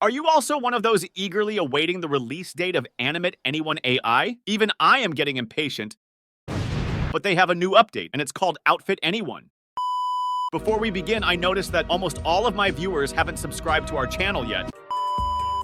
Are you also one of those eagerly awaiting the release date of Animate Anyone AI? Even I am getting impatient, but they have a new update, and it's called Outfit Anyone. Before we begin, I noticed that almost all of my viewers haven't subscribed to our channel yet.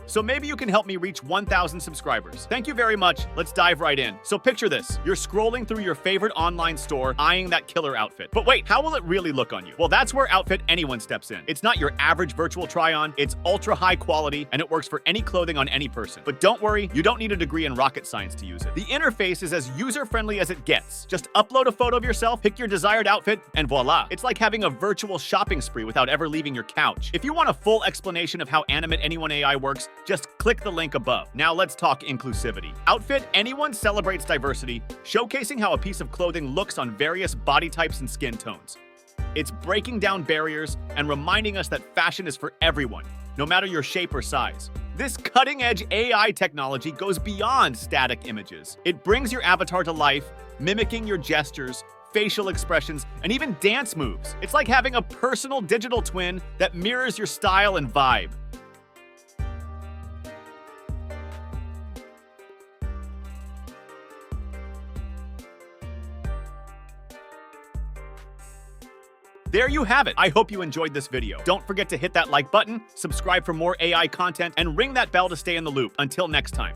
So maybe you can help me reach 1,000 subscribers. Thank you very much. Let's dive right in. So picture this. You're scrolling through your favorite online store, eyeing that killer outfit. But wait, how will it really look on you? Well, that's where Outfit Anyone steps in. It's not your average virtual try-on. It's ultra high quality, and it works for any clothing on any person. But don't worry, you don't need a degree in rocket science to use it. The interface is as user-friendly as it gets. Just upload a photo of yourself, pick your desired outfit, and voila. It's like having a virtual shopping spree without ever leaving your couch. If you want a full explanation of how Animate Anyone AI works, just click the link above. Now let's talk inclusivity. Outfit Anyone celebrates diversity, showcasing how a piece of clothing looks on various body types and skin tones. It's breaking down barriers and reminding us that fashion is for everyone, no matter your shape or size. This cutting-edge AI technology goes beyond static images. It brings your avatar to life, mimicking your gestures, facial expressions, and even dance moves. It's like having a personal digital twin that mirrors your style and vibe. There you have it. I hope you enjoyed this video. Don't forget to hit that like button, subscribe for more AI content, and ring that bell to stay in the loop. Until next time.